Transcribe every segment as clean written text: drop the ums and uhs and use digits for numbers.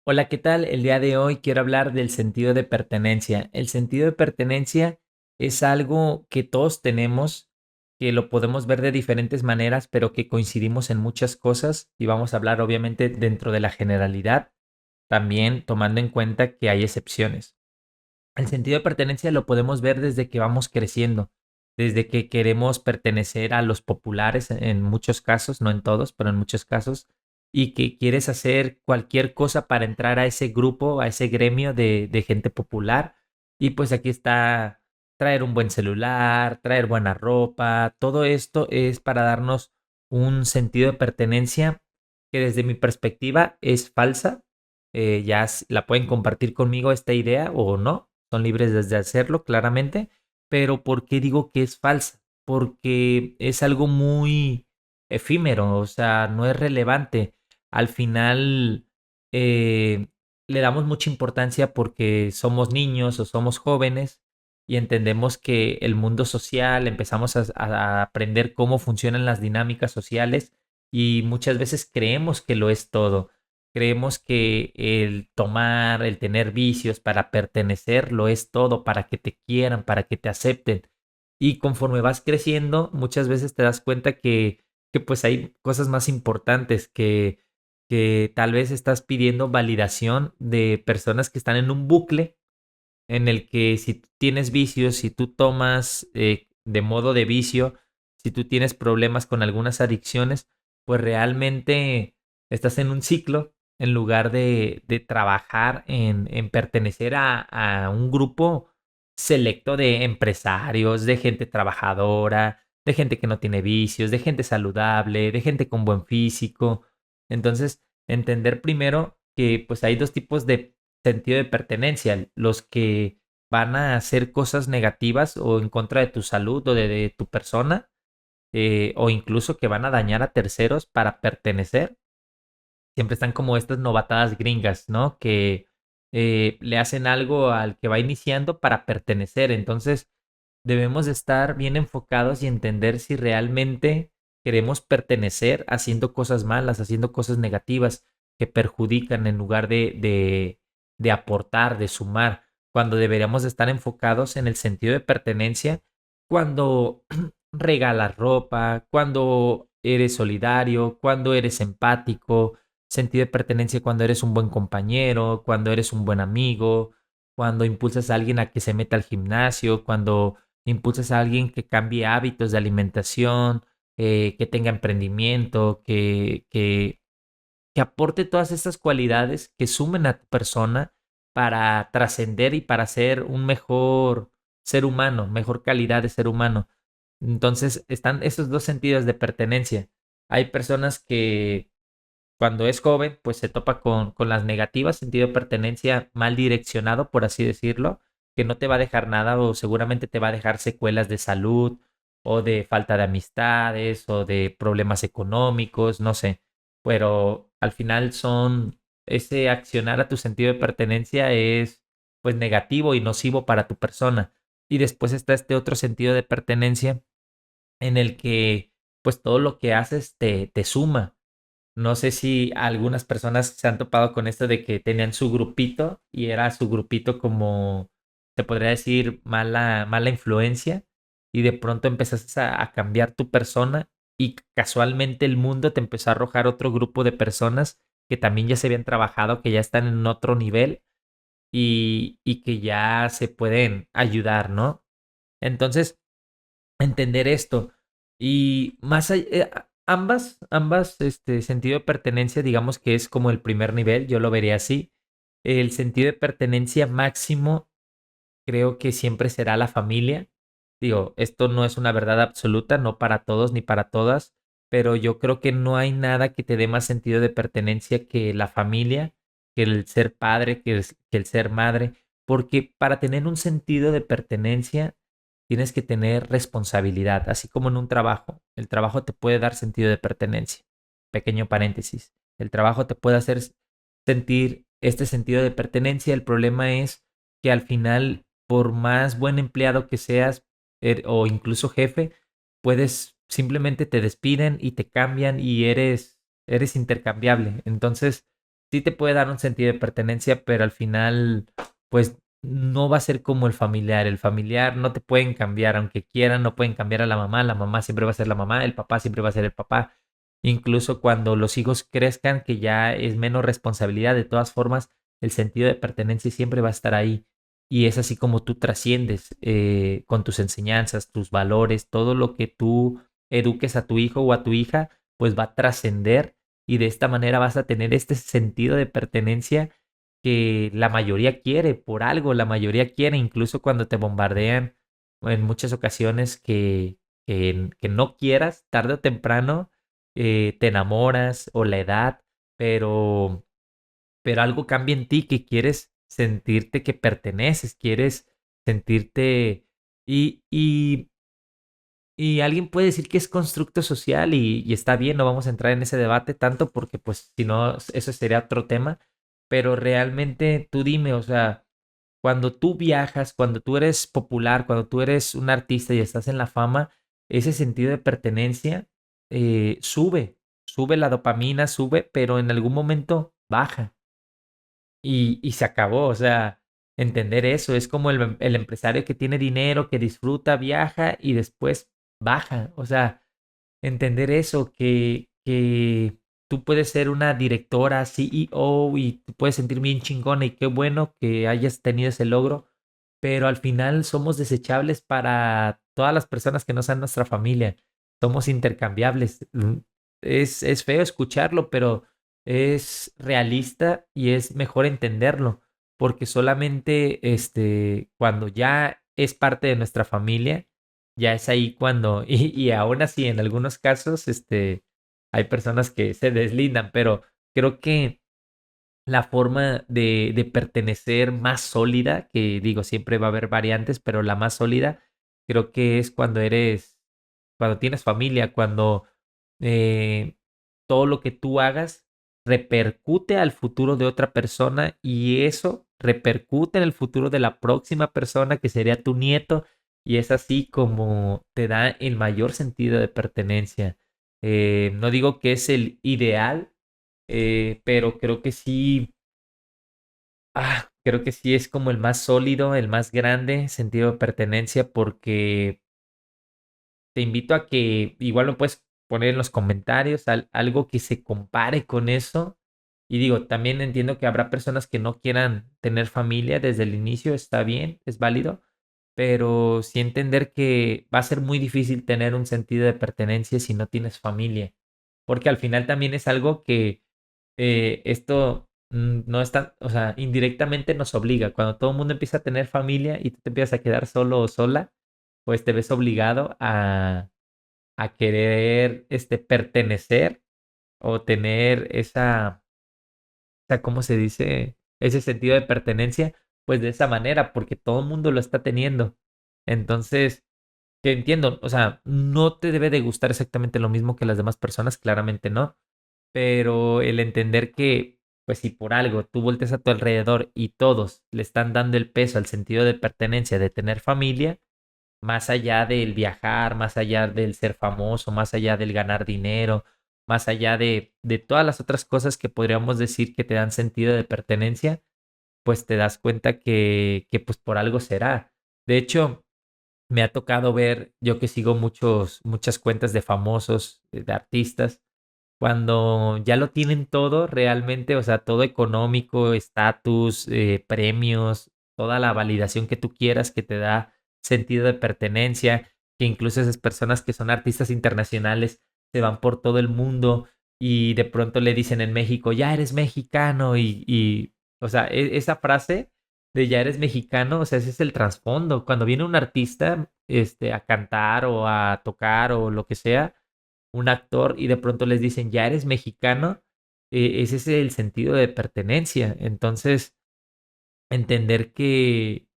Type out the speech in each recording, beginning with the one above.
Hola, ¿qué tal? El día de hoy quiero hablar del sentido de pertenencia. El sentido de pertenencia es algo que todos tenemos, que lo podemos ver de diferentes maneras, pero que coincidimos en muchas cosas y vamos a hablar obviamente dentro de la generalidad, también tomando en cuenta que hay excepciones. El sentido de pertenencia lo podemos ver desde que vamos creciendo, desde que queremos pertenecer a los populares en muchos casos, no en todos, pero en muchos casos, y que quieres hacer cualquier cosa para entrar a ese grupo, a ese gremio de gente popular. Y pues aquí está traer un buen celular, traer buena ropa, todo esto es para darnos un sentido de pertenencia que desde mi perspectiva es falsa. La pueden compartir conmigo esta idea o no, son libres desde hacerlo, claramente, pero ¿por qué digo que es falsa? Porque es algo muy efímero, o sea, no es relevante. Al final eh, le damos mucha importancia porque somos niños o somos jóvenes y entendemos que el mundo social, empezamos a aprender cómo funcionan las dinámicas sociales y muchas veces creemos que lo es todo. Creemos que el tomar, el tener vicios para pertenecer lo es todo, para que te quieran, para que te acepten. Y conforme vas creciendo, muchas veces te das cuenta que pues hay cosas más importantes que tal vez estás pidiendo validación de personas que están en un bucle en el que si tú tienes vicios, si tú tomas de modo de vicio, si tú tienes problemas con algunas adicciones, pues realmente estás en un ciclo en lugar de trabajar en pertenecer a un grupo selecto de empresarios, de gente trabajadora, de gente que no tiene vicios, de gente saludable, de gente con buen físico. Entonces, entender primero que pues hay dos tipos de sentido de pertenencia, los que van a hacer cosas negativas o en contra de tu salud o de tu persona, o incluso que van a dañar a terceros para pertenecer. Siempre están como estas novatadas gringas, ¿no? Que le hacen algo al que va iniciando para pertenecer. Entonces, debemos de estar bien enfocados y entender si realmente queremos pertenecer haciendo cosas malas, haciendo cosas negativas que perjudican en lugar de aportar, de sumar, cuando deberíamos de estar enfocados en el sentido de pertenencia, cuando regalas ropa, cuando eres solidario, cuando eres empático, sentido de pertenencia cuando eres un buen compañero, cuando eres un buen amigo, cuando impulsas a alguien a que se meta al gimnasio, cuando impulsas a alguien que cambie hábitos de alimentación, que tenga emprendimiento, que aporte todas estas cualidades que sumen a tu persona para trascender y para ser un mejor ser humano, mejor calidad de ser humano. Entonces están esos dos sentidos de pertenencia. Hay personas que cuando es joven, pues se topa con las negativas, sentido de pertenencia mal direccionado, por así decirlo, que no te va a dejar nada o seguramente te va a dejar secuelas de salud o de falta de amistades o de problemas económicos, no sé, pero al final son ese accionar a tu sentido de pertenencia es pues negativo y nocivo para tu persona. Y después está este otro sentido de pertenencia en el que pues todo lo que haces te suma. No sé si algunas personas se han topado con esto de que tenían su grupito y era su grupito como, se podría decir, mala influencia y de pronto empezaste a cambiar tu persona y casualmente el mundo te empezó a arrojar otro grupo de personas que también ya se habían trabajado, que ya están en otro nivel y que ya se pueden ayudar, ¿no? Entonces, entender esto. Y más allá, ambas, sentido de pertenencia, digamos que es como el primer nivel, yo lo vería así. El sentido de pertenencia máximo creo que siempre será la familia. Digo, esto no es una verdad absoluta, no para todos ni para todas, pero yo creo que no hay nada que te dé más sentido de pertenencia que la familia, que el ser padre, que el ser madre, porque para tener un sentido de pertenencia tienes que tener responsabilidad, así como en un trabajo. El trabajo te puede dar sentido de pertenencia. Pequeño paréntesis. El trabajo te puede hacer sentir este sentido de pertenencia. El problema es que al final, por más buen empleado que seas o incluso jefe, puedes simplemente te despiden y te cambian y eres intercambiable. Entonces, sí te puede dar un sentido de pertenencia, pero al final, pues no va a ser como el familiar. El familiar no te pueden cambiar, aunque quieran, no pueden cambiar a la mamá siempre va a ser la mamá, el papá siempre va a ser el papá. Incluso cuando los hijos crezcan, que ya es menos responsabilidad, de todas formas, el sentido de pertenencia siempre va a estar ahí. Y es así como tú trasciendes con tus enseñanzas, tus valores, todo lo que tú eduques a tu hijo o a tu hija, pues va a trascender y de esta manera vas a tener este sentido de pertenencia que la mayoría quiere, por algo la mayoría quiere, incluso cuando te bombardean en muchas ocasiones que no quieras, tarde o temprano te enamoras o la edad, pero, pero algo cambia en ti que quieres sentirte que perteneces, quieres sentirte y y alguien puede decir que es constructo social y está bien, no vamos a entrar en ese debate tanto porque pues si no, eso sería otro tema, pero realmente tú dime, o sea, cuando tú viajas, cuando tú eres popular, cuando tú eres un artista y estás en la fama, ese sentido de pertenencia sube la dopamina, sube, pero en algún momento baja y se acabó, o sea, entender eso, es como el empresario que tiene dinero, que disfruta, viaja y después baja, o sea, entender eso, que tú puedes ser una directora, CEO y te puedes sentir bien chingona y qué bueno que hayas tenido ese logro, pero al final somos desechables para todas las personas que no sean nuestra familia. Somos intercambiables. Es feo escucharlo, pero es realista y es mejor entenderlo, porque solamente cuando ya es parte de nuestra familia, ya es ahí cuando, y aún así en algunos casos, hay personas que se deslindan, pero creo que la forma de pertenecer más sólida, que digo, siempre va a haber variantes, pero la más sólida creo que es cuando tienes familia, cuando eh, todo lo que tú hagas repercute al futuro de otra persona y eso repercute en el futuro de la próxima persona que sería tu nieto y es así como te da el mayor sentido de pertenencia. No digo que es el ideal, pero creo que sí es como el más sólido, el más grande sentido de pertenencia, porque te invito a que igual lo puedes poner en los comentarios, algo que se compare con eso. Y digo, también entiendo que habrá personas que no quieran tener familia desde el inicio, está bien, es válido, pero sí entender que va a ser muy difícil tener un sentido de pertenencia si no tienes familia, porque al final también es algo que esto no está, o sea, indirectamente nos obliga. Cuando todo el mundo empieza a tener familia y tú te empiezas a quedar solo o sola, pues te ves obligado a querer pertenecer o tener ¿cómo se dice? Ese sentido de pertenencia, pues de esa manera, porque todo el mundo lo está teniendo. Entonces, que entiendo, o sea, no te debe de gustar exactamente lo mismo que las demás personas, claramente no, pero el entender que, pues si por algo tú volteas a tu alrededor y todos le están dando el peso al sentido de pertenencia, de tener familia, más allá del viajar, más allá del ser famoso, más allá del ganar dinero, más allá de todas las otras cosas que podríamos decir que te dan sentido de pertenencia, pues te das cuenta que pues por algo será. De hecho, me ha tocado ver, yo que sigo muchas cuentas de famosos, de artistas, cuando ya lo tienen todo realmente, o sea, todo económico, estatus, premios, toda la validación que tú quieras que te da sentido de pertenencia, que incluso esas personas que son artistas internacionales se van por todo el mundo y de pronto le dicen en México, ya eres mexicano o sea, esa frase de ya eres mexicano, o sea, ese es el trasfondo. Cuando viene un artista, a cantar o a tocar o lo que sea, un actor y de pronto les dicen, ya eres mexicano, ese es el sentido de pertenencia. Entonces, entender que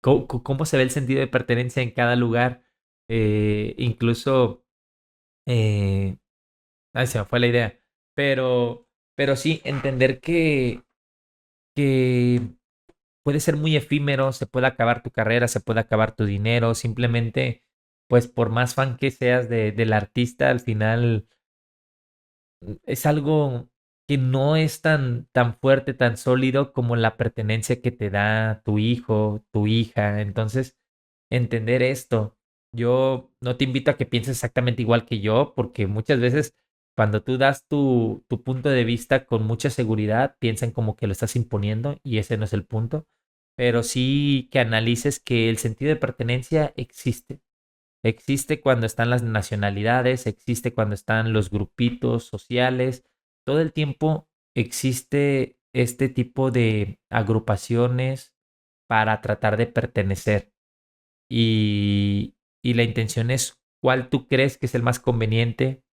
cómo se ve el sentido de pertenencia en cada lugar, incluso, eh, ay, se me fue la idea, pero sí, entender que puede ser muy efímero, se puede acabar tu carrera, se puede acabar tu dinero, simplemente, pues por más fan que seas del artista, al final es algo, que no es tan fuerte, tan sólido como la pertenencia que te da tu hijo, tu hija. Entonces, entender esto. Yo no te invito a que pienses exactamente igual que yo, porque muchas veces cuando tú das tu punto de vista con mucha seguridad, piensan como que lo estás imponiendo y ese no es el punto. Pero sí que analices que el sentido de pertenencia existe. Existe cuando están las nacionalidades, existe cuando están los grupitos sociales. Todo el tiempo existe este tipo de agrupaciones para tratar de pertenecer. Y la intención es cuál tú crees que es el más conveniente,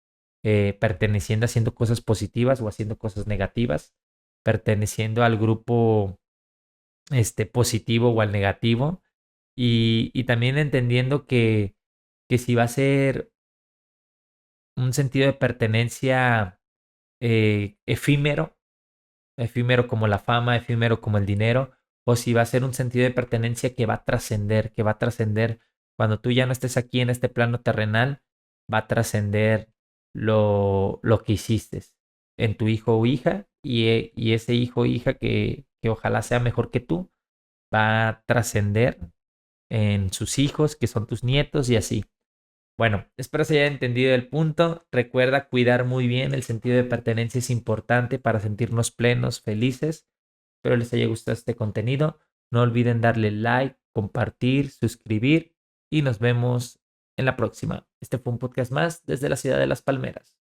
perteneciendo haciendo cosas positivas o haciendo cosas negativas, perteneciendo al grupo positivo o al negativo, y también entendiendo que si va a ser un sentido de pertenencia efímero, efímero como la fama, efímero como el dinero, o si va a ser un sentido de pertenencia que va a trascender, que va a trascender cuando tú ya no estés aquí en este plano terrenal, va a trascender lo que hiciste en tu hijo o hija, y ese hijo o hija que ojalá sea mejor que tú, va a trascender en sus hijos, que son tus nietos y así. Bueno, espero se haya entendido el punto. Recuerda cuidar muy bien el sentido de pertenencia, es importante para sentirnos plenos, felices. Espero les haya gustado este contenido. No olviden darle like, compartir, suscribir y nos vemos en la próxima. Este fue un podcast más desde la ciudad de Las Palmeras.